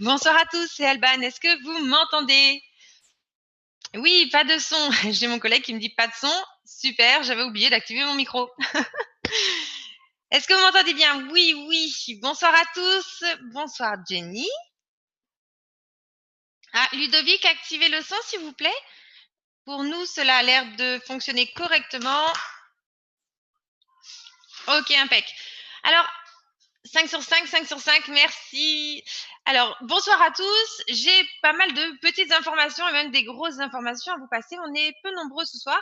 Bonsoir à tous, c'est Alban. Est-ce que vous m'entendez? Oui, pas de son. J'ai mon collègue qui me dit pas de son. Super, j'avais oublié d'activer mon micro. Est-ce que vous m'entendez bien? Oui, oui. Bonsoir à tous. Bonsoir Jenny. Ah, Ludovic, activez le son s'il vous plaît. Pour nous, cela a l'air de fonctionner correctement. Ok, impec. Alors, 5 sur 5, 5 sur 5, merci. Alors, bonsoir à tous. J'ai pas mal de petites informations et même des grosses informations à vous passer. On est peu nombreux ce soir.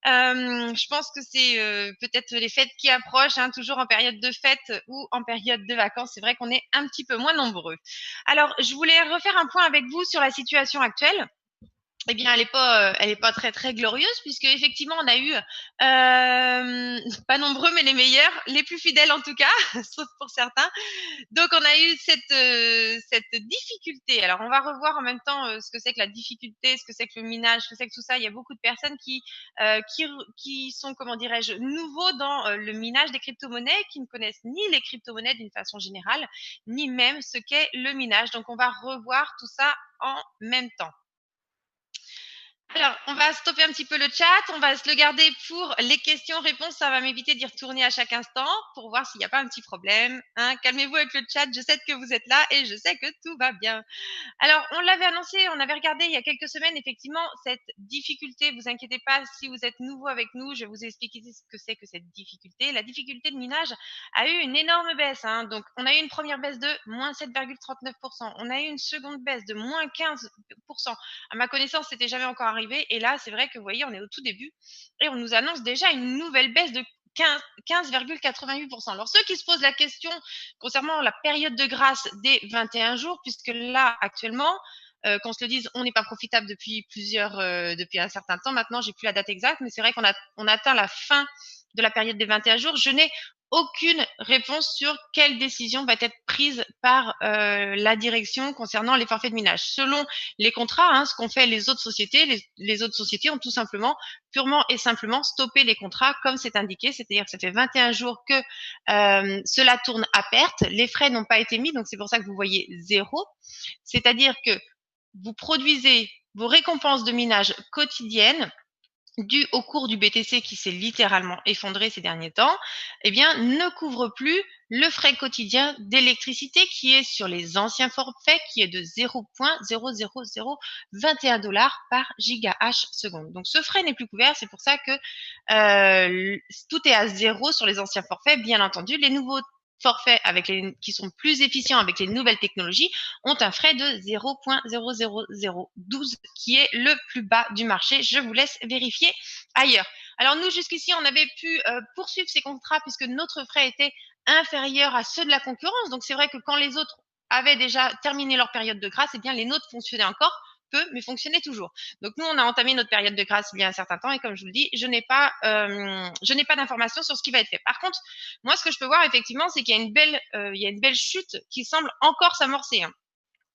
Je pense que c'est peut-être les fêtes qui approchent, hein, toujours en période de fête ou en période de vacances. C'est vrai qu'on est un petit peu moins nombreux. Alors, je voulais refaire un point avec vous sur la situation actuelle. Eh bien, elle est pas très très glorieuse puisque effectivement, on a eu pas nombreux mais les meilleurs, les plus fidèles en tout cas, sauf pour certains. Donc, on a eu cette difficulté. Alors, on va revoir en même temps ce que c'est que la difficulté, ce que c'est que le minage, ce que c'est que tout ça. Il y a beaucoup de personnes qui sont, comment dirais-je, nouveaux dans le minage des crypto-monnaies, qui ne connaissent ni les crypto-monnaies d'une façon générale, ni même ce qu'est le minage. Donc, on va revoir tout ça en même temps. Alors, on va stopper un petit peu le chat, on va se le garder pour les questions-réponses. Ça va m'éviter d'y retourner à chaque instant pour voir s'il n'y a pas un petit problème. Hein. Calmez-vous avec le chat, je sais que vous êtes là et je sais que tout va bien. Alors, on l'avait annoncé, on avait regardé il y a quelques semaines, effectivement, cette difficulté. Vous inquiétez pas, si vous êtes nouveau avec nous, je vais vous expliquer ce que c'est que cette difficulté. La difficulté de minage a eu une énorme baisse. Hein. Donc, on a eu une première baisse de moins 7,39%. On a eu une seconde baisse de moins 15%. À ma connaissance, c'était jamais encore arrivé. Et là, c'est vrai que vous voyez, on est au tout début et on nous annonce déjà une nouvelle baisse de 15,88%. Alors, ceux qui se posent la question concernant la période de grâce des 21 jours, puisque là, actuellement, qu'on se le dise, on n'est pas profitable depuis un certain temps maintenant, j'ai plus la date exacte, mais c'est vrai on atteint la fin de la période des 21 jours. Je n'ai aucune réponse sur quelle décision va être prise par la direction concernant les forfaits de minage. Selon les contrats, hein, ce qu'ont fait les autres sociétés, les autres sociétés ont tout simplement, purement et simplement, stoppé les contrats comme c'est indiqué, c'est-à-dire que ça fait 21 jours que cela tourne à perte, les frais n'ont pas été mis, donc c'est pour ça que vous voyez zéro, c'est-à-dire que vous produisez vos récompenses de minage quotidiennes dû au cours du BTC qui s'est littéralement effondré ces derniers temps, eh bien, ne couvre plus le frais quotidien d'électricité qui est sur les anciens forfaits, qui est de 0,00021 dollars par gigahash seconde. Donc, ce frais n'est plus couvert. C'est pour ça que tout est à zéro sur les anciens forfaits. Bien entendu, les nouveaux forfaits qui sont plus efficients avec les nouvelles technologies ont un frais de 0,00012 qui est le plus bas du marché. Je vous laisse vérifier ailleurs. Alors nous, jusqu'ici, on avait pu poursuivre ces contrats puisque notre frais était inférieur à ceux de la concurrence. Donc c'est vrai que quand les autres avaient déjà terminé leur période de grâce, eh bien les nôtres fonctionnaient encore peu, mais fonctionnaient toujours. Donc nous, on a entamé notre période de grâce il y a un certain temps et comme je vous le dis, je n'ai pas d'informations sur ce qui va être fait. Par contre, moi, ce que je peux voir effectivement, c'est qu'il y a il y a une belle chute qui semble encore s'amorcer. Hein.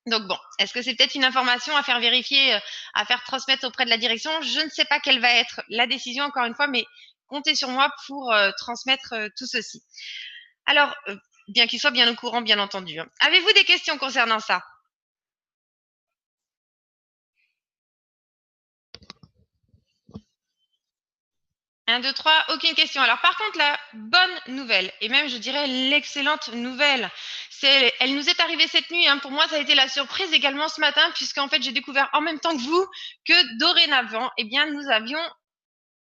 Donc bon, est-ce que c'est peut-être une information à faire vérifier, à faire transmettre auprès de la direction? Je ne sais pas quelle va être la décision, encore une fois, mais comptez sur moi pour transmettre tout ceci. Alors, bien qu'il soit bien au courant, bien entendu. Hein. Avez-vous des questions concernant ça? 1, 2, 3, aucune question. Alors par contre, la bonne nouvelle, et même je dirais l'excellente nouvelle, elle nous est arrivée cette nuit. Hein. Pour moi, ça a été la surprise également ce matin, puisqu'en fait, j'ai découvert en même temps que vous que dorénavant, eh bien, nous avions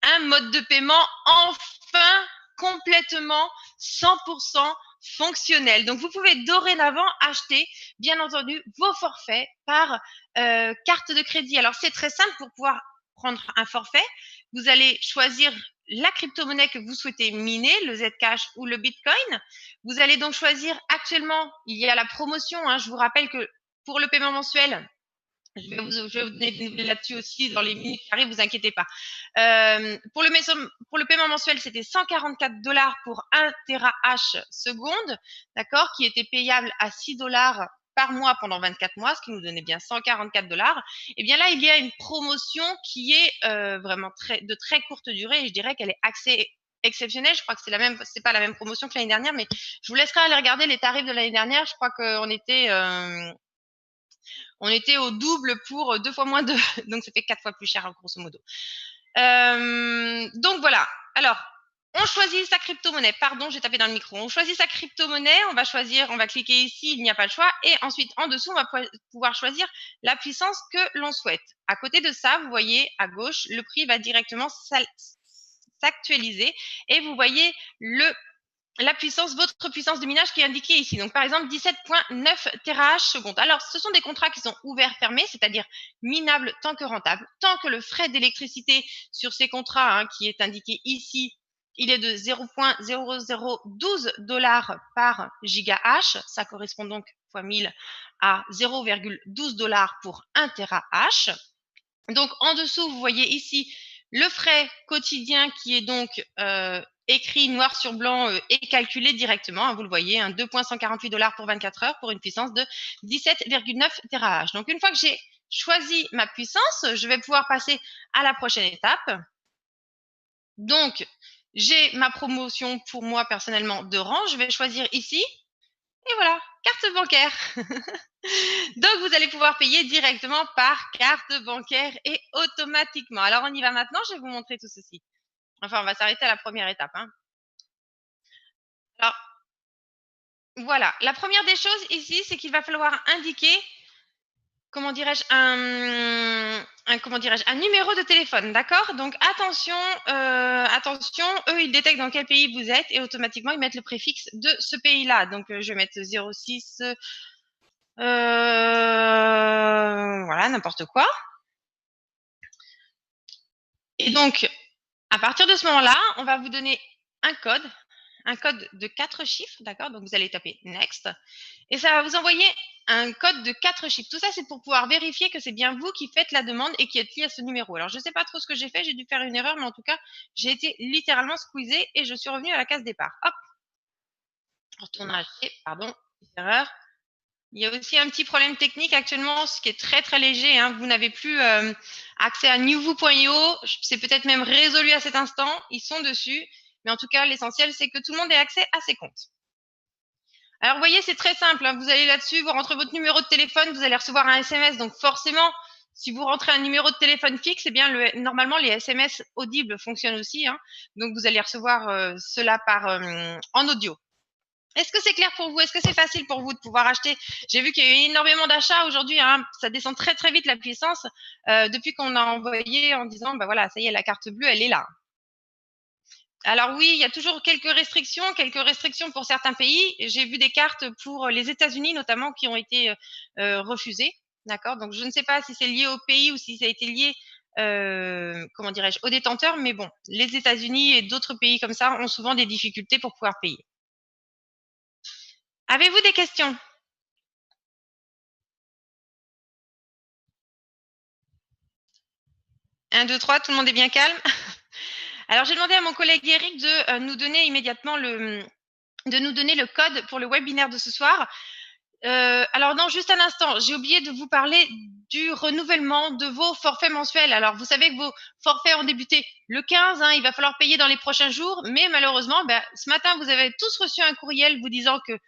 un mode de paiement enfin complètement 100% fonctionnel. Donc, vous pouvez dorénavant acheter, bien entendu, vos forfaits par carte de crédit. Alors, c'est très simple pour pouvoir prendre un forfait. Vous allez choisir la crypto-monnaie que vous souhaitez miner, le Zcash ou le Bitcoin. Vous allez donc choisir actuellement, il y a la promotion. Hein, je vous rappelle que pour le paiement mensuel, je vais vous donner là-dessus aussi dans les minutes qui arrivent, vous inquiétez pas. Pour le paiement mensuel, c'était 144 dollars pour 1 TH seconde, d'accord, qui était payable à 6 dollars par mois pendant 24 mois, ce qui nous donnait bien 144 dollars. Et bien là, il y a une promotion qui est vraiment de très courte durée et je dirais qu'elle est axée exceptionnelle. Je crois que c'est pas la même promotion que l'année dernière, mais je vous laisserai aller regarder les tarifs de l'année dernière. Je crois qu'on était On était au double pour 2 fois moins de, donc ça fait 4 fois plus cher, grosso modo. Donc voilà. Alors, on choisit sa crypto-monnaie. Pardon, j'ai tapé dans le micro. On choisit sa crypto-monnaie. On va cliquer ici, il n'y a pas le choix. Et ensuite, en dessous, on va pouvoir choisir la puissance que l'on souhaite. À côté de ça, vous voyez à gauche, le prix va directement s'actualiser. Et vous voyez votre puissance de minage qui est indiquée ici. Donc, par exemple, 17,9 TH secondes. Alors, ce sont des contrats qui sont ouverts, fermés, c'est-à-dire minables tant que rentables. Tant que le frais d'électricité sur ces contrats, qui est indiqué ici, il est de 0,0012 $ par gigahash. Ça correspond donc fois 1000 à 0,12 $ pour 1 terahash. Donc, en dessous, vous voyez ici le frais quotidien qui est donc écrit noir sur blanc et calculé directement. Vous le voyez, 2,148 $ pour 24 heures pour une puissance de 17,9 TH. Donc, une fois que j'ai choisi ma puissance, je vais pouvoir passer à la prochaine étape. Donc, j'ai ma promotion pour moi personnellement de rang. Je vais choisir ici. Et voilà, carte bancaire. Donc, vous allez pouvoir payer directement par carte bancaire et automatiquement. Alors, on y va maintenant. Je vais vous montrer tout ceci. Enfin, on va s'arrêter à la première étape. Alors, voilà. La première des choses ici, c'est qu'il va falloir indiquer, comment dirais-je, un numéro de téléphone, d'accord? Donc, attention, eux, ils détectent dans quel pays vous êtes et automatiquement, ils mettent le préfixe de ce pays-là. Donc, je vais mettre 06, voilà, n'importe quoi. Et donc, à partir de ce moment-là, on va vous donner un code de 4 chiffres, d'accord? Donc, vous allez taper Next et ça va vous envoyer un code de 4 chiffres. Tout ça, c'est pour pouvoir vérifier que c'est bien vous qui faites la demande et qui êtes lié à ce numéro. Alors, je ne sais pas trop ce que j'ai fait, j'ai dû faire une erreur, mais en tout cas, j'ai été littéralement squeezée et je suis revenue à la case départ. Hop, retournage, pardon, erreur. Il y a aussi un petit problème technique actuellement, ce qui est très très léger. Vous n'avez plus accès à newvoo.io. C'est peut-être même résolu à cet instant. Ils sont dessus. Mais en tout cas, l'essentiel, c'est que tout le monde ait accès à ses comptes. Alors, vous voyez, c'est très simple. Vous allez là-dessus, vous rentrez votre numéro de téléphone, vous allez recevoir un SMS. Donc, forcément, si vous rentrez un numéro de téléphone fixe, eh bien, normalement, les SMS audibles fonctionnent aussi. Donc, vous allez recevoir cela en audio. Est-ce que c'est clair pour vous? Est-ce que c'est facile pour vous de pouvoir acheter? J'ai vu qu'il y a eu énormément d'achats aujourd'hui. Ça descend très très vite la puissance depuis qu'on a envoyé en disant, bah voilà, ça y est, la carte bleue, elle est là. Alors oui, il y a toujours quelques restrictions pour certains pays. J'ai vu des cartes pour les États-Unis notamment qui ont été refusées. D'accord. Donc je ne sais pas si c'est lié au pays ou si ça a été lié, comment dirais-je, aux détenteurs. Mais bon, les États-Unis et d'autres pays comme ça ont souvent des difficultés pour pouvoir payer. Avez-vous des questions? 1, 2, 3, tout le monde est bien calme? Alors, j'ai demandé à mon collègue Eric de nous donner immédiatement de nous donner le code pour le webinaire de ce soir. Alors non, juste un instant, j'ai oublié de vous parler du renouvellement de vos forfaits mensuels. Alors, vous savez que vos forfaits ont débuté le 15, il va falloir payer dans les prochains jours, mais malheureusement, ce matin, vous avez tous reçu un courriel vous disant que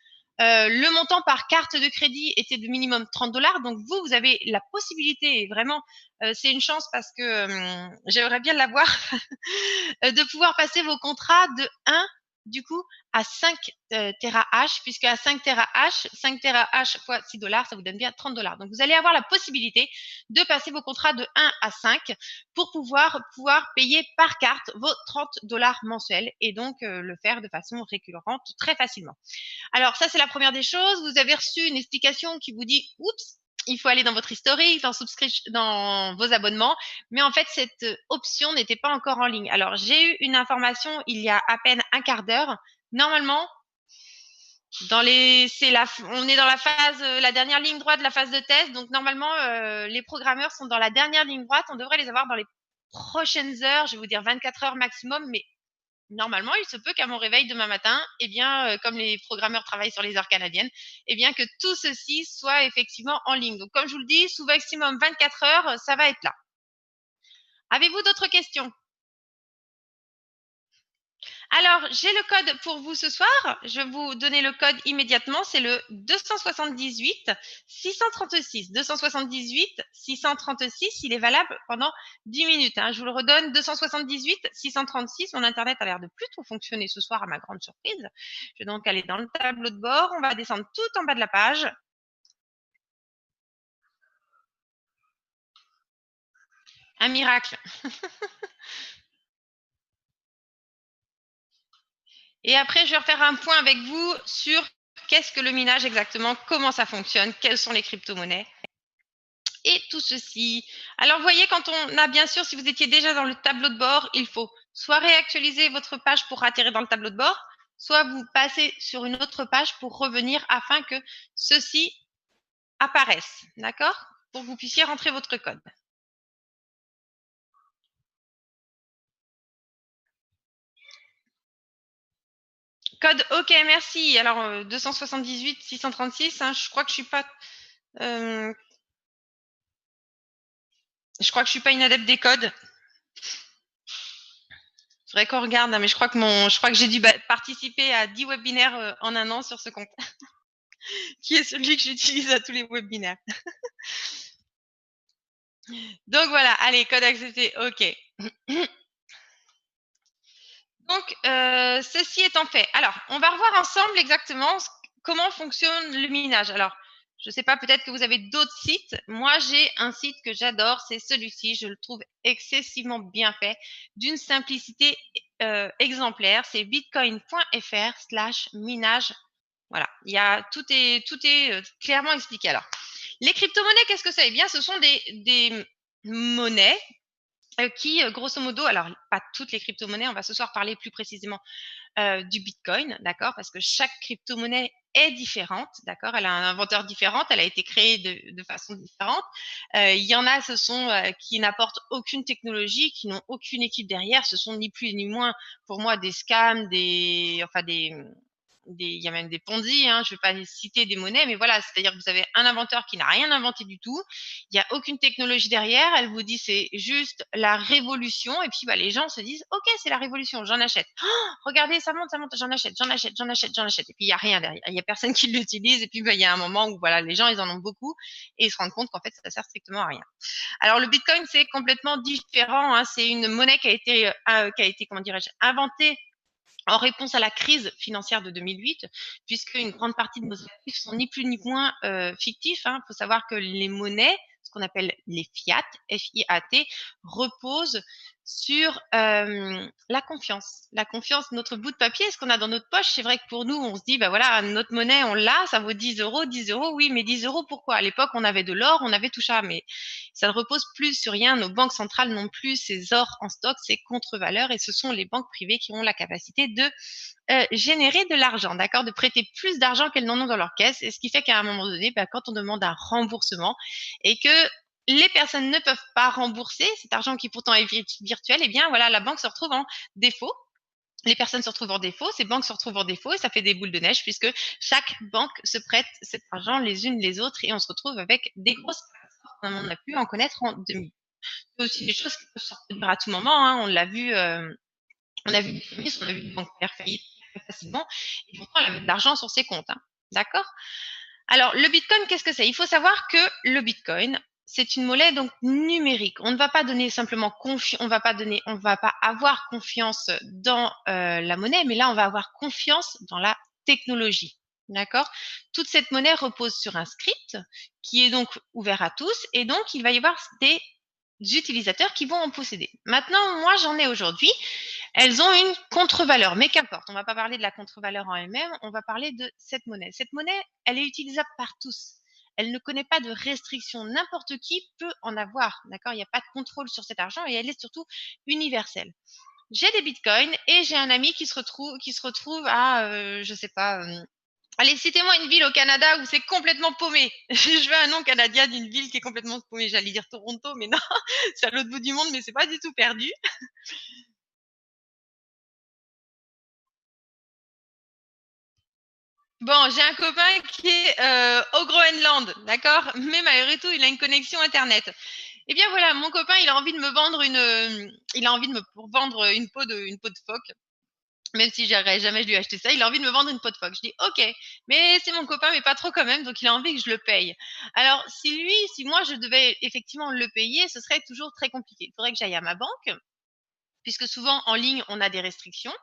le montant par carte de crédit était de minimum 30 $. Donc, vous avez la possibilité, et vraiment, c'est une chance parce que j'aimerais bien l'avoir, de pouvoir passer vos contrats de 1 du coup à 5 terahash, puisque à 5 terahash fois 6 $, ça vous donne bien 30 $. Donc, vous allez avoir la possibilité de passer vos contrats de 1 à 5 pour pouvoir payer par carte vos 30 $ mensuels et donc le faire de façon récurrente très facilement. Alors, ça, c'est la première des choses. Vous avez reçu une explication qui vous dit, oups, il faut aller dans votre historique, dans vos abonnements. Mais en fait, cette option n'était pas encore en ligne. Alors, j'ai eu une information il y a à peine un quart d'heure. Normalement, on est dans la dernière ligne droite de la phase de test. Donc, normalement, les programmeurs sont dans la dernière ligne droite. On devrait les avoir dans les prochaines heures. Je vais vous dire 24 heures maximum. Mais normalement, il se peut qu'à mon réveil demain matin, comme les programmeurs travaillent sur les heures canadiennes, que tout ceci soit effectivement en ligne. Donc, comme je vous le dis, sous maximum 24 heures, ça va être là. Avez-vous d'autres questions? Alors, j'ai le code pour vous ce soir. Je vais vous donner le code immédiatement. C'est le 278 636. 278 636. Il est valable pendant 10 minutes. Hein. Je vous le redonne. 278 636. Mon Internet a l'air de plus trop fonctionner ce soir à ma grande surprise. Je vais donc aller dans le tableau de bord. On va descendre tout en bas de la page. Un miracle. Et après, je vais refaire un point avec vous sur qu'est-ce que le minage exactement, comment ça fonctionne, quelles sont les crypto-monnaies et tout ceci. Alors, vous voyez, quand on a, bien sûr, si vous étiez déjà dans le tableau de bord, il faut soit réactualiser votre page pour atterrir dans le tableau de bord, soit vous passez sur une autre page pour revenir afin que ceci apparaisse, d'accord? Pour que vous puissiez rentrer votre code. Code OK, merci. Alors, 278 636, hein, je crois que je suis pas... je crois que je suis pas une adepte des codes. Faudrait qu'on regarde, hein, mais je crois que j'ai dû participer à 10 webinaires en un an sur ce compte, qui est celui que j'utilise à tous les webinaires. Donc voilà, allez, code accepté, OK. Donc, ceci étant fait, alors, on va revoir ensemble exactement comment fonctionne le minage. Alors, je ne sais pas, peut-être que vous avez d'autres sites. Moi, j'ai un site que j'adore, c'est celui-ci. Je le trouve excessivement bien fait, d'une simplicité exemplaire. C'est bitcoin.fr/minage. Voilà, tout est clairement expliqué. Alors, les crypto-monnaies, qu'est-ce que c'est? Eh bien, ce sont des monnaies qui, grosso modo, alors pas toutes les crypto-monnaies, on va ce soir parler plus précisément du Bitcoin, d'accord? Parce que chaque crypto-monnaie est différente, d'accord? Elle a un inventeur différent, elle a été créée de façon différente. Il y en a, ce sont qui n'apportent aucune technologie, qui n'ont aucune équipe derrière. Ce sont ni plus ni moins, pour moi, des scams, il y a même des Ponzi, hein, je ne vais pas citer des monnaies, mais voilà, c'est-à-dire que vous avez un inventeur qui n'a rien inventé du tout, il n'y a aucune technologie derrière, elle vous dit c'est juste la révolution, et puis bah, les gens se disent ok, c'est la révolution, j'en achète. Oh, regardez, ça monte, j'en achète, et puis il n'y a rien derrière, il n'y a personne qui l'utilise, et puis bah, il y a un moment où voilà, les gens ils en ont beaucoup, et ils se rendent compte qu'en fait ça sert strictement à rien. Alors le Bitcoin c'est complètement différent, hein, c'est une monnaie qui a été comment dirais-je, inventée en réponse à la crise financière de 2008, puisque une grande partie de nos actifs sont ni plus ni moins fictifs. Il faut savoir que les monnaies, ce qu'on appelle les fiat, F-I-A-T, reposent sur la confiance. La confiance, notre bout de papier, ce qu'on a dans notre poche, c'est vrai que pour nous, on se dit, bah voilà, notre monnaie, on l'a, ça vaut 10 euros, 10 euros, oui, mais 10 euros, pourquoi? À l'époque, on avait de l'or, on avait tout ça, mais ça ne repose plus sur rien. Nos banques centrales n'ont plus ces ors en stock, ces contre-valeurs, et ce sont les banques privées qui ont la capacité de générer de l'argent, d'accord, de prêter plus d'argent qu'elles n'en ont dans leur caisse. Et ce qui fait qu'à un moment donné, bah, quand on demande un remboursement et que les personnes ne peuvent pas rembourser cet argent qui pourtant est virtuel, eh bien voilà, la banque se retrouve en défaut. Les personnes se retrouvent en défaut, ces banques se retrouvent en défaut et ça fait des boules de neige puisque chaque banque se prête cet argent les unes les autres et on se retrouve avec des grosses catastrophes comme on a pu en connaître en 2000. C'est aussi des choses qui peuvent se reproduire à tout moment. Hein. On l'a vu, on a vu des ministres, on a vu des banques faire faillite très facilement et pourtant elle avait de l'argent sur ses comptes. Hein. D'accord? Alors, le Bitcoin, qu'est-ce que c'est? Il faut savoir que le Bitcoin, c'est une monnaie donc numérique. On ne va pas donner simplement on va pas avoir confiance dans la monnaie, mais là, on va avoir confiance dans la technologie. D'accord? Toute cette monnaie repose sur un script qui est donc ouvert à tous et donc il va y avoir des utilisateurs qui vont en posséder. Maintenant, moi, j'en ai aujourd'hui. Elles ont une contre-valeur, mais qu'importe, on ne va pas parler de la contre-valeur en elle-même, on va parler de cette monnaie. Cette monnaie, elle est utilisable par tous. Elle ne connaît pas de restrictions. N'importe qui peut en avoir, d'accord? Il n'y a pas de contrôle sur cet argent et elle est surtout universelle. J'ai des bitcoins et j'ai un ami qui se retrouve à, je sais pas, allez, citez-moi une ville au Canada où c'est complètement paumé. Je veux un nom canadien d'une ville qui est complètement paumée. J'allais dire Toronto, mais non, c'est à l'autre bout du monde, mais c'est pas du tout perdu. Bon, j'ai un copain qui est au Groenland, d'accord? Mais malgré tout, il a une connexion Internet. Eh bien voilà, mon copain, il a envie de me vendre il a envie de me vendre une peau de phoque. même si jamais je lui ai acheté ça, il a envie de me vendre une peau de phoque. Je dis: «OK, mais c'est mon copain, mais pas trop quand même, donc il a envie que je le paye». Alors si moi je devais effectivement le payer, ce serait toujours très compliqué. Il faudrait que j'aille à ma banque, puisque souvent en ligne, on a des restrictions.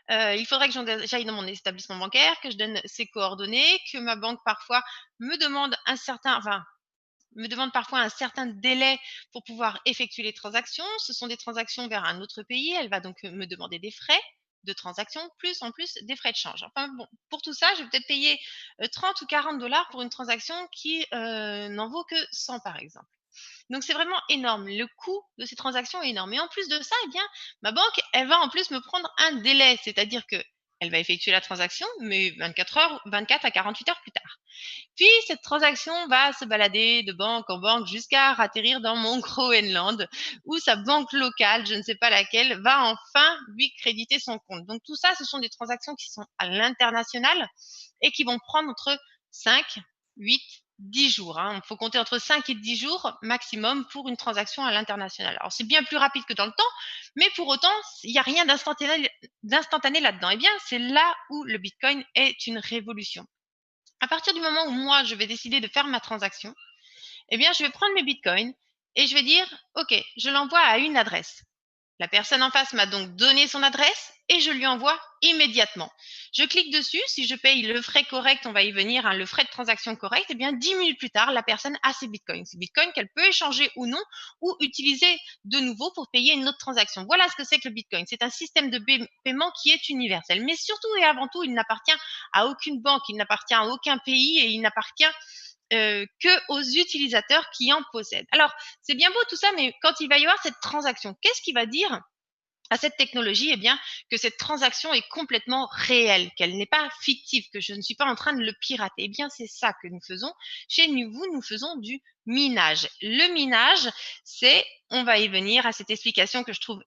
Il faudrait que j'aille dans mon établissement bancaire, que je donne ses coordonnées, que ma banque parfois me demande me demande parfois un certain délai pour pouvoir effectuer les transactions. Ce sont des transactions vers un autre pays. Elle va donc me demander des frais de transaction, plus en plus des frais de change. Enfin bon, pour tout ça, je vais peut-être payer 30 ou 40 $ pour une transaction qui n'en vaut que 100 par exemple. Donc c'est vraiment énorme. Le coût de ces transactions est énorme. Et en plus de ça, eh bien, ma banque, elle va en plus me prendre un délai, c'est-à-dire que elle va effectuer la transaction, mais 24 à 48 heures plus tard. Puis cette transaction va se balader de banque en banque jusqu'à atterrir dans mon Groenland, où sa banque locale, je ne sais pas laquelle, va enfin lui créditer son compte. Donc tout ça, ce sont des transactions qui sont à l'international et qui vont prendre entre 5, 8, 10 jours. Il faut compter entre 5 et 10 jours maximum pour une transaction à l'international. Alors c'est bien plus rapide que dans le temps, mais pour autant, il n'y a rien d'instantané là-dedans. Eh bien, c'est là où le Bitcoin est une révolution. À partir du moment où moi, je vais décider de faire ma transaction, eh bien, je vais prendre mes bitcoins et je vais dire, OK, je l'envoie à une adresse. La personne en face m'a donc donné son adresse et je lui envoie immédiatement. Je clique dessus, si je paye le frais correct, on va y venir, le frais de transaction correct, et bien 10 minutes plus tard, la personne a ses bitcoins. Ces bitcoins qu'elle peut échanger ou non, ou utiliser de nouveau pour payer une autre transaction. Voilà ce que c'est que le bitcoin. C'est un système de paiement qui est universel. Mais surtout et avant tout, il n'appartient à aucune banque, il n'appartient à aucun pays et il n'appartient que aux utilisateurs qui en possèdent. Alors, c'est bien beau tout ça, mais quand il va y avoir cette transaction, qu'est-ce qui va dire à cette technologie, eh bien, que cette transaction est complètement réelle, qu'elle n'est pas fictive, que je ne suis pas en train de le pirater. Eh bien, c'est ça que nous faisons. Chez nous faisons du minage. Le minage, on va y venir à cette explication que je trouve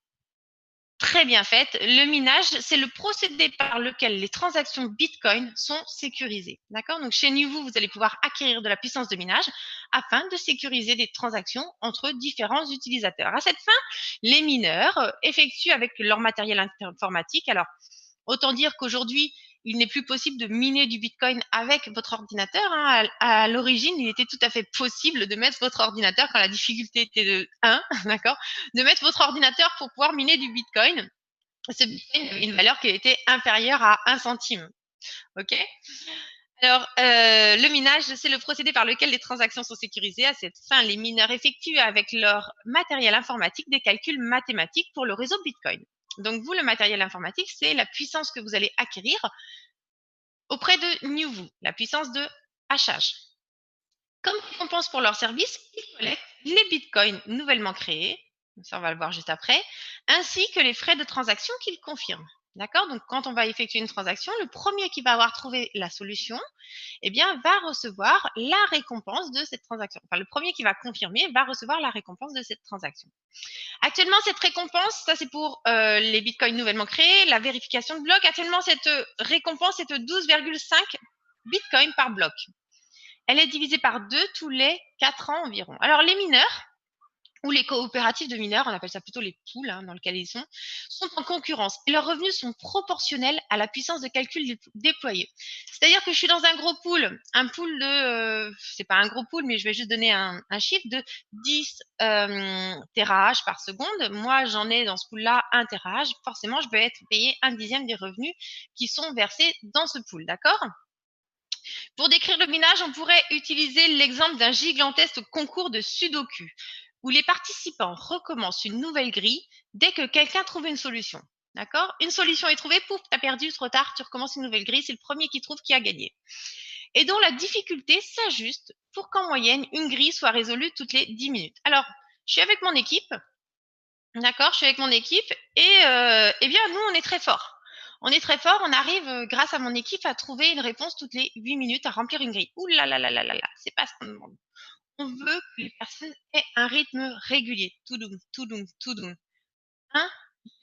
très bien faite. Le minage, c'est le procédé par lequel les transactions Bitcoin sont sécurisées. D'accord? Donc, chez Nuvu, vous allez pouvoir acquérir de la puissance de minage afin de sécuriser des transactions entre différents utilisateurs. À cette fin, les mineurs effectuent avec leur matériel informatique. Alors, autant dire qu'aujourd'hui, il n'est plus possible de miner du Bitcoin avec votre ordinateur. À l'origine, il était tout à fait possible de mettre votre ordinateur quand la difficulté était de 1, d'accord, de mettre votre ordinateur pour pouvoir miner du Bitcoin. Ce Bitcoin avait une valeur qui était inférieure à 1 centime. OK? Alors, le minage, c'est le procédé par lequel les transactions sont sécurisées. À cette fin, les mineurs effectuent avec leur matériel informatique des calculs mathématiques pour le réseau Bitcoin. Donc, vous, le matériel informatique, c'est la puissance que vous allez acquérir auprès de Nuvu, la puissance de hachage. Comme récompense pour leur service, ils collectent les bitcoins nouvellement créés, ça on va le voir juste après, ainsi que les frais de transaction qu'ils confirment. D'accord? Donc, quand on va effectuer une transaction, le premier qui va avoir trouvé la solution, eh bien, va recevoir la récompense de cette transaction. Enfin, le premier qui va confirmer va recevoir la récompense de cette transaction. Actuellement, cette récompense, ça c'est pour les bitcoins nouvellement créés, la vérification de bloc. Actuellement, cette récompense est de 12,5 bitcoins par bloc. Elle est divisée par 2 tous les 4 ans environ. Alors, les mineurs, ou les coopératives de mineurs, on appelle ça plutôt les pools dans lesquels ils sont en concurrence. Et leurs revenus sont proportionnels à la puissance de calcul déployée. C'est-à-dire que je suis dans un pool c'est pas un gros pool, mais je vais juste donner un chiffre de 10 térahash par seconde. Moi, j'en ai dans ce pool-là 1 térahash. Forcément, je vais être payé 1/10 des revenus qui sont versés dans ce pool, d'accord? Pour décrire le minage, on pourrait utiliser l'exemple d'un gigantesque concours de Sudoku, où les participants recommencent une nouvelle grille dès que quelqu'un trouve une solution. D'accord? Une solution est trouvée, pouf, t'as perdu, trop tard, tu recommences une nouvelle grille, c'est le premier qui trouve qui a gagné. Et dont la difficulté s'ajuste pour qu'en moyenne, une grille soit résolue toutes les 10 minutes. Alors, je suis avec mon équipe, d'accord? Je suis avec mon équipe et eh bien, nous, on est très forts. On est très fort, on arrive, grâce à mon équipe, à trouver une réponse toutes les 8 minutes, à remplir une grille. Ouh là là là là là là, c'est pas ce qu'on demande. On veut que les personnes aient un rythme régulier. Toudoum, toudoum, toudoum. 1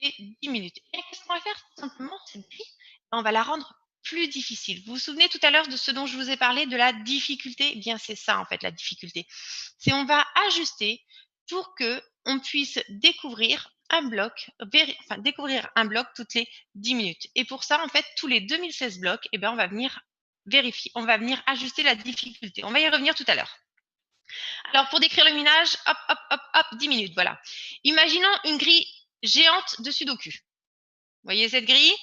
et 10 minutes. Et qu'est-ce qu'on va faire tout simplement cette grille? On va la rendre plus difficile. Vous vous souvenez tout à l'heure de ce dont je vous ai parlé, de la difficulté? Eh bien, c'est ça en fait la difficulté. C'est on va ajuster pour que on puisse découvrir un bloc, découvrir un bloc toutes les 10 minutes. Et pour ça, en fait, tous les 2016 blocs, eh ben, on va venir vérifier, on va venir ajuster la difficulté. On va y revenir tout à l'heure. Alors, pour décrire le minage, hop, hop, hop, hop, 10 minutes, voilà. Imaginons une grille géante de Sudoku. Vous voyez cette grille?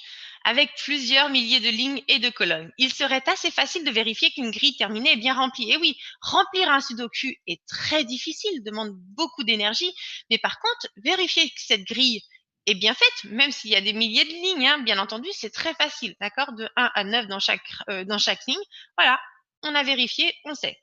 Avec plusieurs milliers de lignes et de colonnes. Il serait assez facile de vérifier qu'une grille terminée est bien remplie. Et oui, remplir un Sudoku est très difficile, demande beaucoup d'énergie. Mais par contre, vérifier que cette grille est bien faite, même s'il y a des milliers de lignes, hein, bien entendu, c'est très facile, d'accord? De 1 à 9 dans chaque ligne. Voilà, on a vérifié, on sait.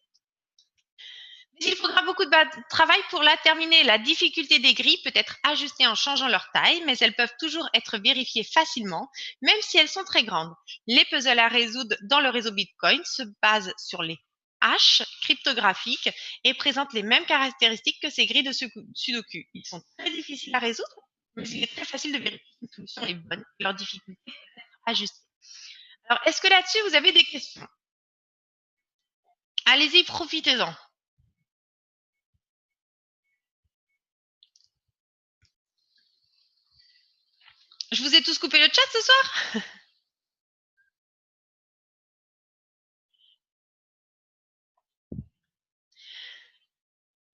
Mais il faudra beaucoup de travail pour la terminer. La difficulté des grilles peut être ajustée en changeant leur taille, mais elles peuvent toujours être vérifiées facilement, même si elles sont très grandes. Les puzzles à résoudre dans le réseau Bitcoin se basent sur les haches cryptographiques et présentent les mêmes caractéristiques que ces grilles de Sudoku. Ils sont très difficiles à résoudre, mais il est très facile de vérifier qu'une solution est bonne et leur difficulté peut être ajustée. Alors, est-ce que là-dessus, vous avez des questions? Allez-y, profitez-en. Je vous ai tous coupé le chat ce soir?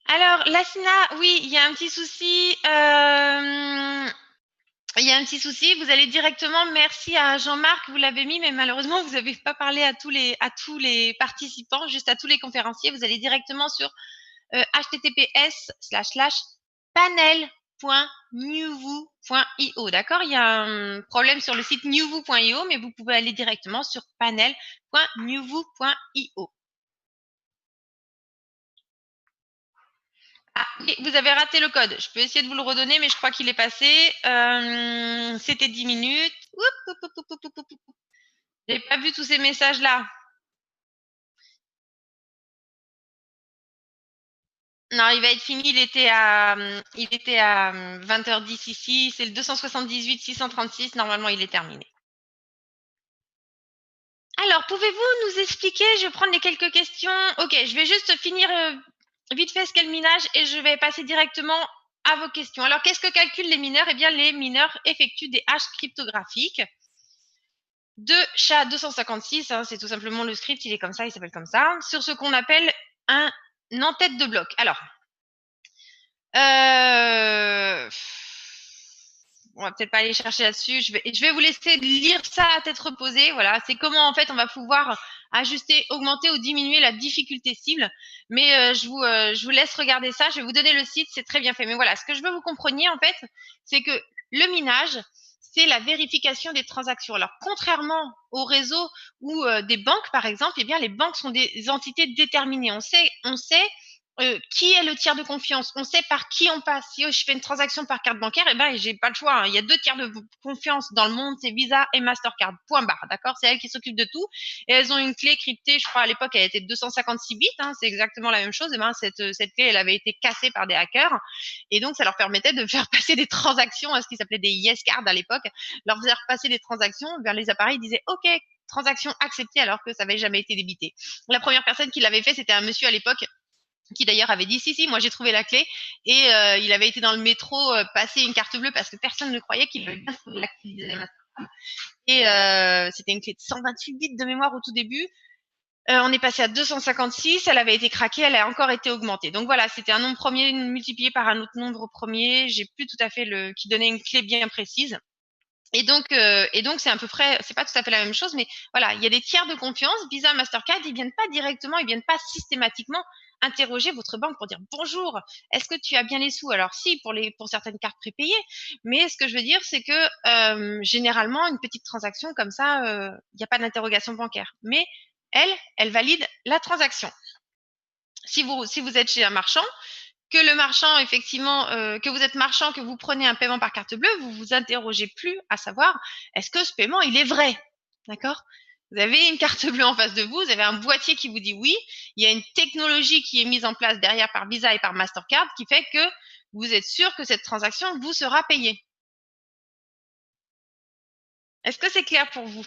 Alors, Lassina, oui, il y a un petit souci. Il y a un petit souci. Vous allez directement, merci à Jean-Marc, vous l'avez mis, mais malheureusement, vous n'avez pas parlé à tous les participants, juste à tous les conférenciers. Vous allez directement sur https://panel.newvoo.io. D'accord? Il y a un problème sur le site newvoo.io, mais vous pouvez aller directement sur panel.newvoo.io. Ah, oui, vous avez raté le code. Je peux essayer de vous le redonner, mais je crois qu'il est passé. C'était 10 minutes. J'ai pas vu tous ces messages-là. Non, il va être fini. Il était à 20h10 ici. C'est le 278 636. Normalement, il est terminé. Alors, pouvez-vous nous expliquer? Je vais prendre les quelques questions. Ok, je vais juste finir vite fait ce qu'est le minage et je vais passer directement à vos questions. Alors, qu'est-ce que calculent les mineurs? Eh bien, les mineurs effectuent des haches cryptographiques de SHA-256, hein, c'est tout simplement le script, il est comme ça, il s'appelle comme ça, sur ce qu'on appelle un en-tête de bloc. Alors, on va peut-être pas aller chercher là-dessus. Je vais vous laisser lire ça à tête reposée. Voilà, c'est comment en fait on va pouvoir ajuster, augmenter ou diminuer la difficulté cible. Mais je vous laisse regarder ça. Je vais vous donner le site, c'est très bien fait. Mais voilà, ce que je veux vous compreniez en fait, c'est que le minage, c'est la vérification des transactions. Alors, contrairement au réseau ou des banques, par exemple, eh bien, les banques sont des entités déterminées. On sait qui est le tiers de confiance. On sait par qui on passe. Si je fais une transaction par carte bancaire, eh ben, j'ai pas le choix, hein. Il y a 2 tiers de confiance dans le monde, c'est Visa et Mastercard. Point barre, d'accord? C'est elles qui s'occupent de tout. Et elles ont une clé cryptée, je crois, à l'époque, elle était de 256 bits, hein, c'est exactement la même chose. Et ben, cette clé, elle avait été cassée par des hackers. Et donc, ça leur permettait de faire passer des transactions à ce qui s'appelait des yes cards à l'époque. Leur faire passer des transactions vers les appareils, ils disaient, OK, transaction acceptée alors que ça avait jamais été débité. La première personne qui l'avait fait, c'était un monsieur à l'époque qui d'ailleurs avait dit si moi j'ai trouvé la clé et il avait été dans le métro passer une carte bleue parce que personne ne croyait qu'il avait bien trouvé la clé. Et c'était une clé de 128 bits de mémoire au tout début. On est passé à 256, elle avait été craquée, elle a encore été augmentée. Donc voilà, c'était un nombre premier multiplié par un autre nombre premier. J'ai plus tout à fait qui donnait une clé bien précise. Et donc c'est à peu près, c'est pas tout à fait la même chose, mais voilà, il y a des tiers de confiance. Visa, Mastercard, ils viennent pas directement, ils viennent pas systématiquement interroger votre banque pour dire bonjour, est-ce que tu as bien les sous? Alors si pour certaines cartes prépayées, mais ce que je veux dire c'est que généralement une petite transaction comme ça, il n'y a pas d'interrogation bancaire, mais elle valide la transaction. Si vous êtes chez un marchand, que le marchand, effectivement, que vous êtes marchand, que vous prenez un paiement par carte bleue, vous vous interrogez plus à savoir est-ce que ce paiement il est vrai, d'accord? Vous avez une carte bleue en face de vous, vous avez un boîtier qui vous dit oui, il y a une technologie qui est mise en place derrière par Visa et par Mastercard qui fait que vous êtes sûr que cette transaction vous sera payée. Est-ce que c'est clair pour vous?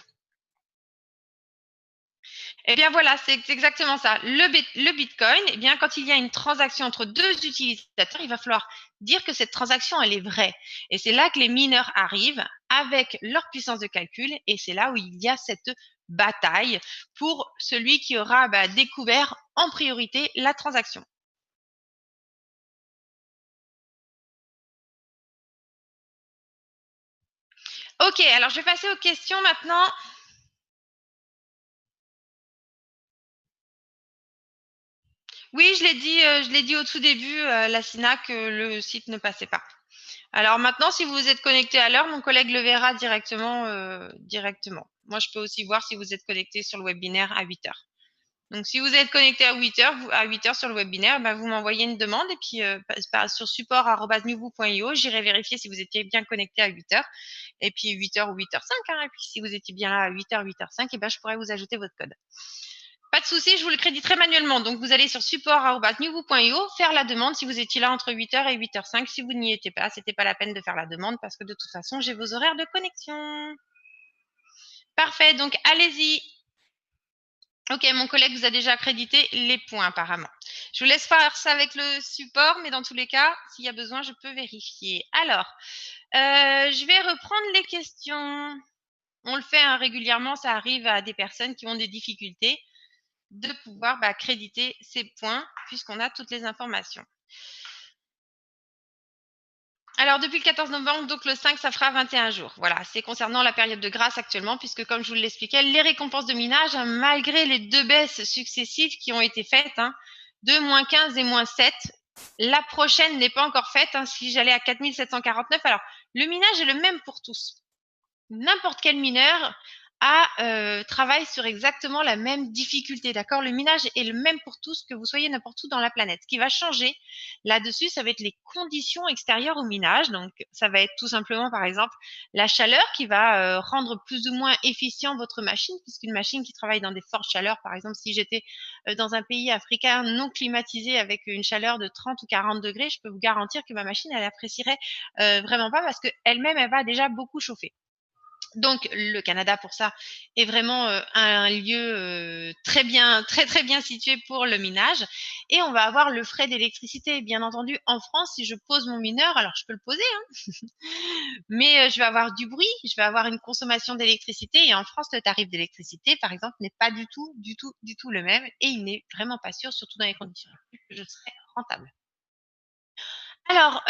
Eh bien voilà, c'est exactement ça. Le Bitcoin, eh bien, quand il y a une transaction entre deux utilisateurs, il va falloir dire que cette transaction, elle est vraie. Et c'est là que les mineurs arrivent avec leur puissance de calcul et c'est là où il y a cette bataille pour celui qui aura découvert en priorité la transaction. Ok, alors je vais passer aux questions maintenant. Oui, je l'ai dit au tout début, la SINA, que le site ne passait pas. Alors maintenant, si vous êtes connecté à l'heure, mon collègue le verra directement. Moi, je peux aussi voir si vous êtes connecté sur le webinaire à 8 heures. Donc, si vous êtes connecté à 8 heures, à 8 heures sur le webinaire, vous m'envoyez une demande et puis sur support@newvoo.io, j'irai vérifier si vous étiez bien connecté à 8 heures. Et puis 8 heures ou 8h05, hein, et puis si vous étiez bien là à 8 heures, 8h05, je pourrais vous ajouter votre code. Pas de souci, je vous le créditerai manuellement. Donc, vous allez sur support@newvoo.io, faire la demande si vous étiez là entre 8 heures et 8h05. Si vous n'y étiez pas, c'était pas la peine de faire la demande parce que de toute façon, j'ai vos horaires de connexion. Parfait, donc allez-y. Ok, mon collègue vous a déjà accrédité les points apparemment. Je vous laisse faire ça avec le support, mais dans tous les cas, s'il y a besoin, je peux vérifier. Alors, je vais reprendre les questions. On le fait régulièrement, ça arrive à des personnes qui ont des difficultés de pouvoir créditer ces points puisqu'on a toutes les informations. Alors, depuis le 14 novembre, donc le 5, ça fera 21 jours. Voilà, c'est concernant la période de grâce actuellement, puisque comme je vous l'expliquais, les récompenses de minage, malgré les deux baisses successives qui ont été faites, de moins 15 et moins 7, la prochaine n'est pas encore faite. Si j'allais à 4749, alors le minage est le même pour tous. N'importe quel mineur travaille sur exactement la même difficulté, d'accord? Le minage est le même pour tous, que vous soyez n'importe où dans la planète. Ce qui va changer là-dessus, ça va être les conditions extérieures au minage. Donc, ça va être tout simplement, par exemple, la chaleur qui va rendre plus ou moins efficient votre machine, puisqu'une machine qui travaille dans des fortes chaleurs, par exemple, si j'étais dans un pays africain non climatisé avec une chaleur de 30 ou 40 degrés, je peux vous garantir que ma machine, elle apprécierait vraiment pas parce qu'elle-même, elle va déjà beaucoup chauffer. Donc le Canada pour ça est vraiment un lieu très bien situé pour le minage. Et on va avoir le frais d'électricité. Bien entendu, en France, si je pose mon mineur, alors je peux le poser, mais je vais avoir du bruit, je vais avoir une consommation d'électricité. Et en France, le tarif d'électricité, par exemple, n'est pas du tout le même. Et il n'est vraiment pas sûr, surtout dans les conditions que je serai rentable. Alors,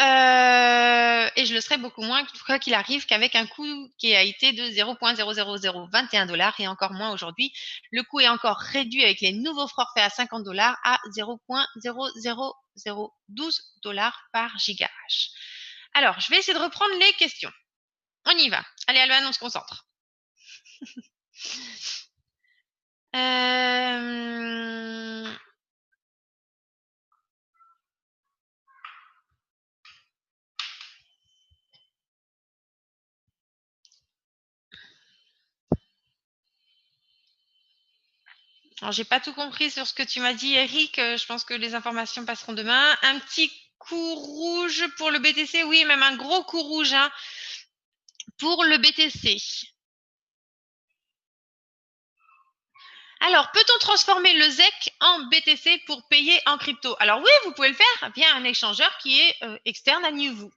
et je le serai beaucoup moins, quoi qu'il arrive, qu'avec un coût qui a été de 0,00021 $ et encore moins aujourd'hui. Le coût est encore réduit avec les nouveaux forfaits à 50 $ à 0,00012 $ par gigahash. Alors, je vais essayer de reprendre les questions. On y va. Allez, Alban, on se concentre. Alors, j'ai pas tout compris sur ce que tu m'as dit, Eric. Je pense que les informations passeront demain. Un petit coup rouge pour le BTC, oui, même un gros coup rouge pour le BTC. Alors, peut-on transformer le ZEC en BTC pour payer en crypto? Alors oui, vous pouvez le faire via un échangeur qui est externe à NewVoo.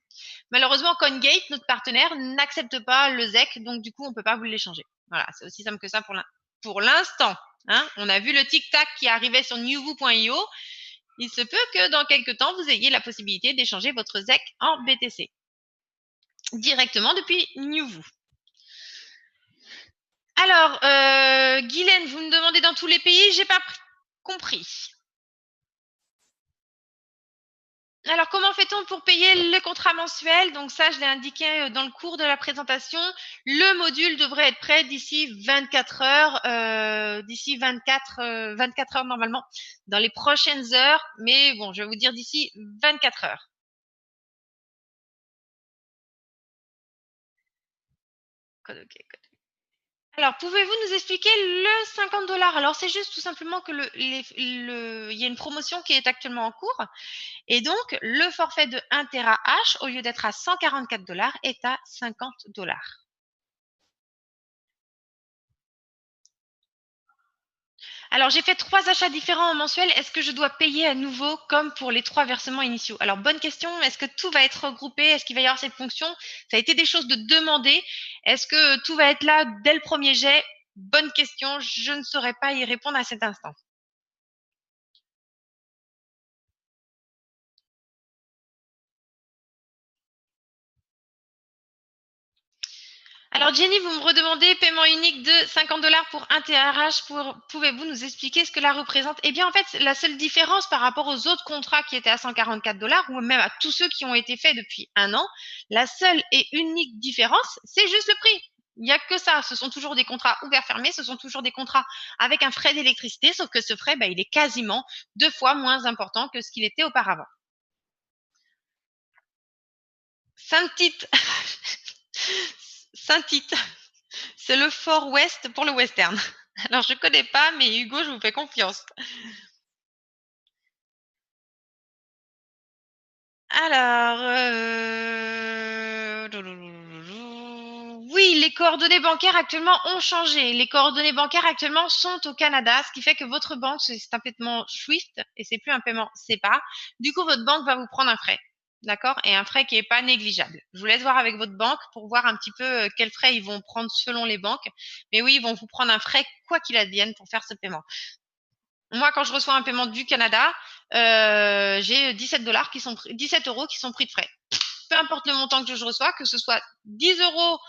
Malheureusement, CoinGate, notre partenaire, n'accepte pas le ZEC, donc du coup, on ne peut pas vous l'échanger. Voilà, c'est aussi simple que ça pour l'instant. On a vu le tic-tac qui arrivait sur newvoo.io. Il se peut que dans quelques temps, vous ayez la possibilité d'échanger votre ZEC en BTC directement depuis NewVoo. Alors, Guylaine, vous me demandez dans tous les pays, j'ai pas compris. Alors, comment fait-on pour payer le contrat mensuel? Donc ça, je l'ai indiqué dans le cours de la présentation. Le module devrait être prêt d'ici 24 heures, d'ici 24 heures normalement, dans les prochaines heures. Mais bon, je vais vous dire d'ici 24 heures. Code OK, code. Alors, pouvez-vous nous expliquer le 50 $? Alors, c'est juste tout simplement que il y a une promotion qui est actuellement en cours. Et donc, le forfait de 1 TH, au lieu d'être à 144 $, est à 50 $. Alors, j'ai fait 3 achats différents en mensuel. Est-ce que je dois payer à nouveau comme pour les 3 versements initiaux? Alors, bonne question. Est-ce que tout va être regroupé? Est-ce qu'il va y avoir cette fonction? Ça a été des choses de demander. Est-ce que tout va être là dès le premier jet? Bonne question. Je ne saurais pas y répondre à cet instant. Alors Jenny, vous me redemandez paiement unique de 50 $ pour un TRH. Pouvez-vous nous expliquer ce que cela représente? Eh bien, en fait, la seule différence par rapport aux autres contrats qui étaient à 144 $ ou même à tous ceux qui ont été faits depuis un an, la seule et unique différence, c'est juste le prix. Il n'y a que ça. Ce sont toujours des contrats ouverts fermés, ce sont toujours des contrats avec un frais d'électricité, sauf que ce frais, il est quasiment 2 fois moins important que ce qu'il était auparavant. Saint-Tite. Saint-Tite. C'est le Fort West pour le western. Alors, je connais pas, mais Hugo, je vous fais confiance. Alors, oui, les coordonnées bancaires actuellement ont changé. Les coordonnées bancaires actuellement sont au Canada, ce qui fait que votre banque, c'est un paiement SWIFT et c'est plus un paiement SEPA. Du coup, votre banque va vous prendre un frais. D'accord? Et un frais qui est pas négligeable. Je vous laisse voir avec votre banque pour voir un petit peu quels frais ils vont prendre selon les banques. Mais oui, ils vont vous prendre un frais quoi qu'il advienne pour faire ce paiement. Moi, quand je reçois un paiement du Canada, j'ai 17 $ 17 € qui sont pris de frais. Peu importe le montant que je reçois, que ce soit 10 €,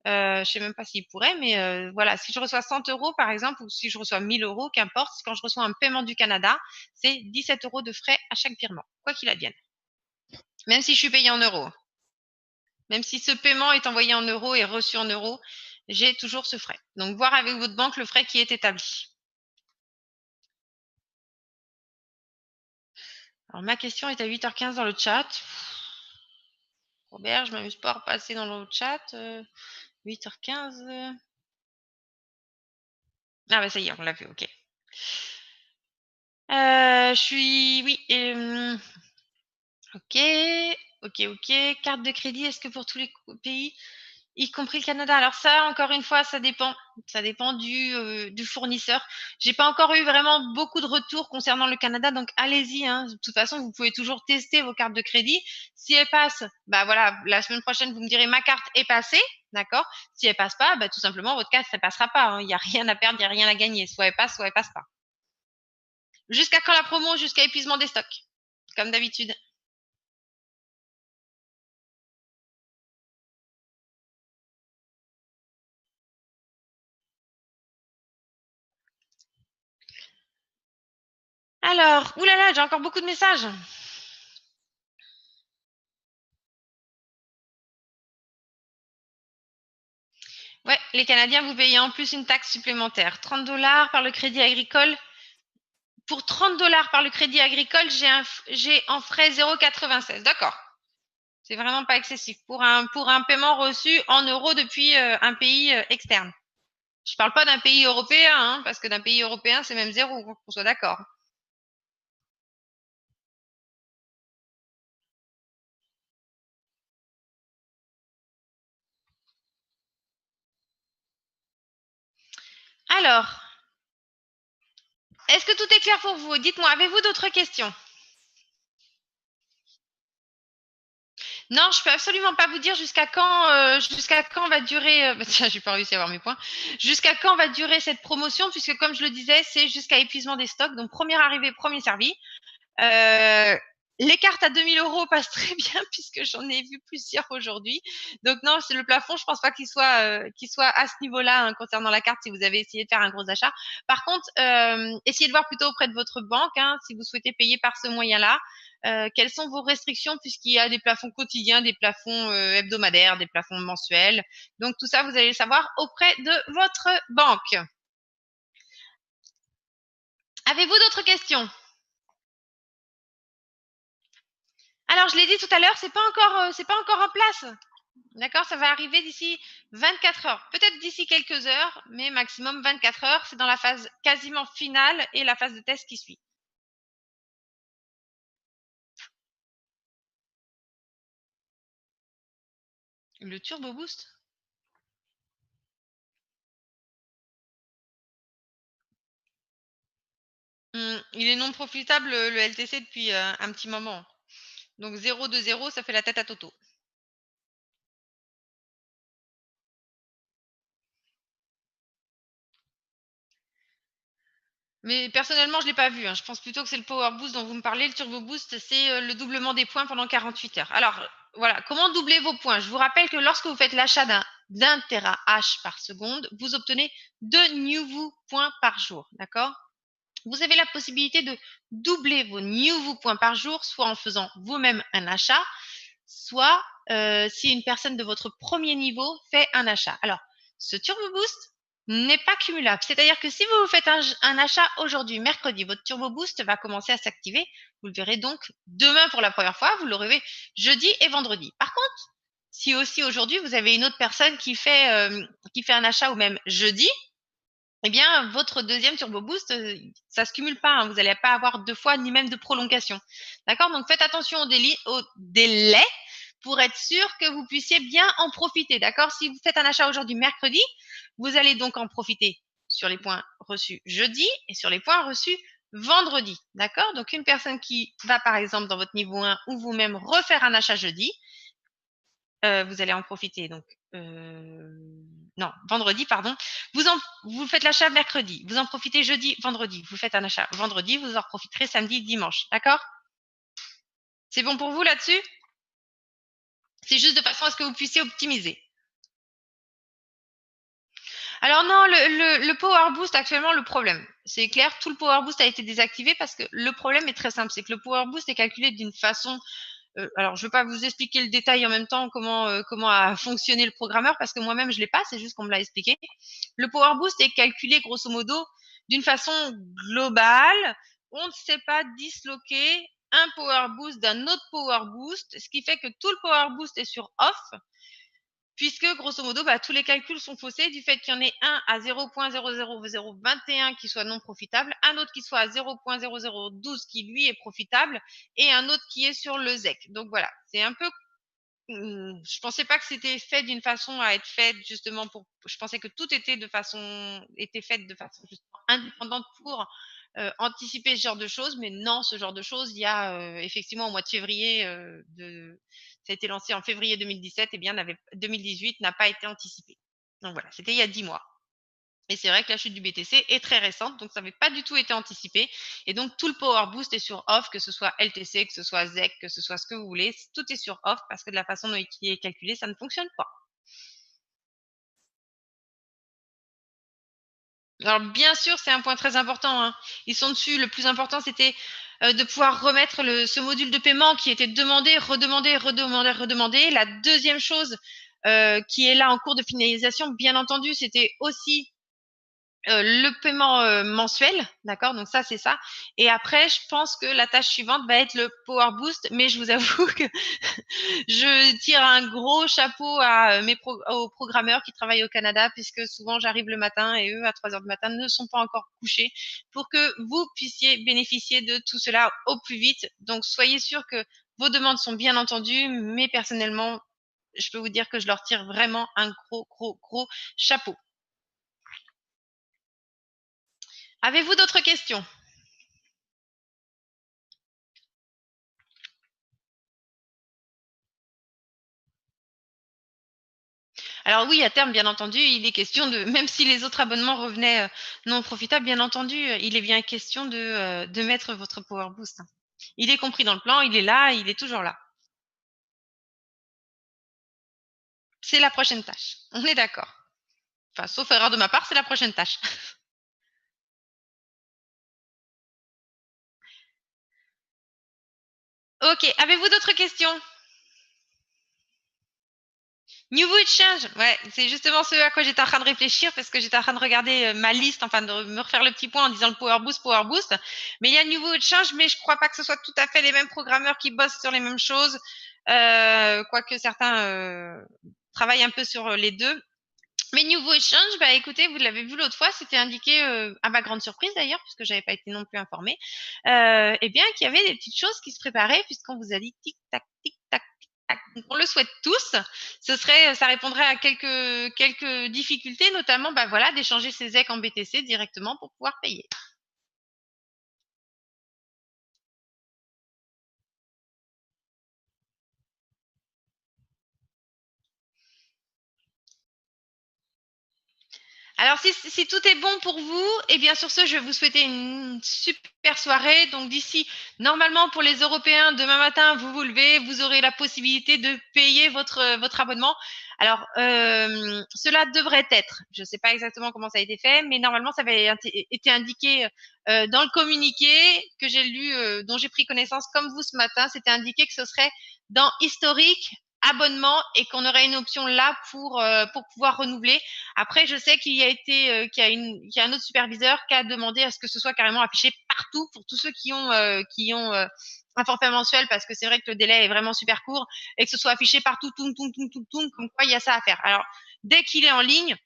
je sais même pas s'il pourrait, mais voilà, si je reçois 100 € par exemple, ou si je reçois 1000 €, qu'importe, quand je reçois un paiement du Canada, c'est 17 € de frais à chaque virement, quoi qu'il advienne. Même si je suis payé en euros. Même si ce paiement est envoyé en euros et reçu en euros, j'ai toujours ce frais. Donc, voir avec votre banque le frais qui est établi. Alors, ma question est à 8h15 dans le chat. Robert, je m'amuse pas à repasser dans le chat. 8h15. Ah bah ça y est, on l'a vu, ok. Je suis... Oui. Ok. Ok. Carte de crédit, est-ce que pour tous les pays, y compris le Canada? Alors ça, encore une fois, ça dépend. Ça dépend du fournisseur. J'ai pas encore eu vraiment beaucoup de retours concernant le Canada, donc allez-y, hein. De toute façon, vous pouvez toujours tester vos cartes de crédit. Si elles passent, bah voilà, la semaine prochaine, vous me direz ma carte est passée, d'accord? Si elle passe pas, bah tout simplement votre carte, ça passera pas, hein. Il y a rien à perdre, il y a rien à gagner. Soit elle passe pas. Jusqu'à quand la promo? Jusqu'à épuisement des stocks, comme d'habitude. Alors, oulala, j'ai encore beaucoup de messages. Ouais, les Canadiens, vous payez en plus une taxe supplémentaire. 30 $ par le crédit agricole. Pour 30 $ par le crédit agricole, j'ai en frais 0,96. D'accord. C'est vraiment pas excessif pour un paiement reçu en euros depuis un pays externe. Je parle pas d'un pays européen, hein, parce que d'un pays européen, c'est même zéro, qu'on soit d'accord. Alors, est-ce que tout est clair pour vous? Dites-moi, avez-vous d'autres questions? Non, je peux absolument pas vous dire jusqu'à quand va durer. Tiens, j'ai pas réussi à avoir mes points. Jusqu'à quand va durer cette promotion, puisque comme je le disais, c'est jusqu'à épuisement des stocks. Donc première arrivée, premier servi. Euh, les cartes à 2 000 € passent très bien puisque j'en ai vu plusieurs aujourd'hui. Donc non, c'est le plafond. Je pense pas qu'il soit à ce niveau-là, hein, concernant la carte si vous avez essayé de faire un gros achat. Par contre, essayez de voir plutôt auprès de votre banque, hein, si vous souhaitez payer par ce moyen-là. Quelles sont vos restrictions puisqu'il y a des plafonds quotidiens, des plafonds hebdomadaires, des plafonds mensuels. Donc tout ça, vous allez le savoir auprès de votre banque. Avez-vous d'autres questions? Alors, je l'ai dit tout à l'heure, c'est pas encore en place. D'accord, ça va arriver d'ici 24 heures. Peut-être d'ici quelques heures, mais maximum 24 heures. C'est dans la phase quasiment finale et la phase de test qui suit. Le Turbo Boost? Il est non profitable, le LTC depuis, un petit moment. Donc 0 ça fait la tête à Toto. Mais personnellement, je l'ai pas vu, hein. Je pense plutôt que c'est le Power Boost dont vous me parlez. Le Turbo Boost, c'est, le doublement des points pendant 48 heures. Alors, voilà, comment doubler vos points? Je vous rappelle que lorsque vous faites l'achat d'un TH par seconde, vous obtenez 2 nouveaux points par jour, d'accord? Vous avez la possibilité de doubler vos nouveaux points par jour, soit en faisant vous-même un achat, soit si une personne de votre premier niveau fait un achat. Alors, ce Turbo Boost n'est pas cumulable. C'est-à-dire que si vous faites un achat aujourd'hui, mercredi, votre Turbo Boost va commencer à s'activer. Vous le verrez donc demain pour la première fois. Vous l'aurez jeudi et vendredi. Par contre, si aussi aujourd'hui vous avez une autre personne qui fait un achat ou même jeudi, eh bien, votre deuxième Turbo Boost, ça se cumule pas, hein. Vous n'allez pas avoir 2 fois ni même de prolongation. D'accord? Donc, faites attention au délai pour être sûr que vous puissiez bien en profiter. D'accord? Si vous faites un achat aujourd'hui mercredi, vous allez donc en profiter sur les points reçus jeudi et sur les points reçus vendredi. D'accord? Donc, une personne qui va, par exemple, dans votre niveau 1 ou vous-même refaire un achat jeudi, vous allez en profiter donc non, vendredi, pardon. Vous faites l'achat mercredi, vous en profitez jeudi, vendredi. Vous faites un achat vendredi, vous en profiterez samedi, dimanche. D'accord? C'est bon pour vous là-dessus? C'est juste de façon à ce que vous puissiez optimiser. Alors non, le Power Boost actuellement, le problème, c'est clair, tout le Power Boost a été désactivé parce que le problème est très simple, c'est que le Power Boost est calculé d'une façon. Alors, je ne vais pas vous expliquer le détail en même temps comment a fonctionné le programmeur parce que moi-même je l'ai pas, c'est juste qu'on me l'a expliqué. Le Power Boost est calculé grosso modo d'une façon globale. On ne sait pas disloquer un Power Boost d'un autre Power Boost, ce qui fait que tout le Power Boost est sur off puisque grosso modo, bah, tous les calculs sont faussés du fait qu'il y en ait un à 0.00021 qui soit non profitable, un autre qui soit à 0.0012 qui lui est profitable et un autre qui est sur le ZEC. Donc voilà, c'est un peu. Je pensais pas que c'était fait d'une façon à être fait justement pour. Je pensais que tout était fait de façon justement indépendante pour anticiper ce genre de choses, mais non, ce genre de choses, il y a effectivement au mois de février ça a été lancé en février 2017, et bien 2018 n'a pas été anticipé. Donc voilà, c'était il y a 10 mois. Et c'est vrai que la chute du BTC est très récente, donc ça n'avait pas du tout été anticipé. Et donc tout le power boost est sur off, que ce soit LTC, que ce soit ZEC, que ce soit ce que vous voulez, tout est sur off parce que de la façon dont il est calculé, ça ne fonctionne pas. Alors bien sûr, c'est un point très important, hein. Ils sont dessus. Le plus important, c'était de pouvoir remettre ce module de paiement qui était demandé, redemandé, redemandé, redemandé. La deuxième chose qui est là en cours de finalisation, bien entendu, c'était aussi le paiement mensuel, d'accord? Donc ça, c'est ça. Et après, je pense que la tâche suivante va être le Power Boost, mais je vous avoue que je tire un gros chapeau aux programmeurs qui travaillent au Canada, puisque souvent j'arrive le matin et eux, à 3 heures du matin, ne sont pas encore couchés, pour que vous puissiez bénéficier de tout cela au plus vite. Donc soyez sûrs que vos demandes sont bien entendues, mais personnellement, je peux vous dire que je leur tire vraiment un gros, gros, gros chapeau. Avez-vous d'autres questions? Alors oui, à terme, bien entendu, il est question de, même si les autres abonnements revenaient non profitables, bien entendu, il est bien question de mettre votre Power Boost, hein. Il est compris dans le plan, il est là, il est toujours là. C'est la prochaine tâche. On est d'accord. Enfin, sauf erreur de ma part, c'est la prochaine tâche. Ok, avez-vous d'autres questions? Nouveau Exchange, ouais, c'est justement ce à quoi j'étais en train de réfléchir parce que j'étais en train de regarder ma liste, enfin de me refaire le petit point en disant le Power Boost, Power Boost. Mais il y a Nouveau Exchange, mais je crois pas que ce soit tout à fait les mêmes programmeurs qui bossent sur les mêmes choses, quoique certains travaillent un peu sur les deux. Mais Nouveau Exchange, bah écoutez, vous l'avez vu l'autre fois, c'était indiqué à ma grande surprise d'ailleurs, puisque j'avais pas été non plus informée, eh bien qu'il y avait des petites choses qui se préparaient, puisqu'on vous a dit tic tac, tic tac, tic tac. Donc, on le souhaite tous. Ça répondrait à quelques difficultés, notamment, bah voilà, d'échanger ses EC en BTC directement pour pouvoir payer. Alors, si tout est bon pour vous, et bien sur ce, je vais vous souhaiter une super soirée. Donc, d'ici, normalement, pour les Européens, demain matin, vous vous levez, vous aurez la possibilité de payer votre abonnement. Alors, cela devrait être, je ne sais pas exactement comment ça a été fait, mais normalement, ça avait été indiqué dans le communiqué que j'ai lu, dont j'ai pris connaissance comme vous ce matin. C'était indiqué que ce serait dans historique, abonnement, et qu'on aurait une option là pour pouvoir renouveler. Après, je sais qu'il y a un autre superviseur qui a demandé à ce que ce soit carrément affiché partout pour tous ceux qui ont un forfait mensuel, parce que c'est vrai que le délai est vraiment super court, et que ce soit affiché partout, comme quoi il y a ça à faire. Alors, dès qu'il est en ligne,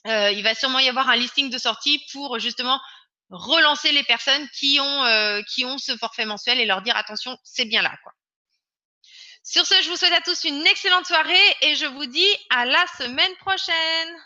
il va sûrement y avoir un listing de sortie pour justement relancer les personnes qui ont ce forfait mensuel et leur dire attention, c'est bien là, quoi. Sur ce, je vous souhaite à tous une excellente soirée et je vous dis à la semaine prochaine.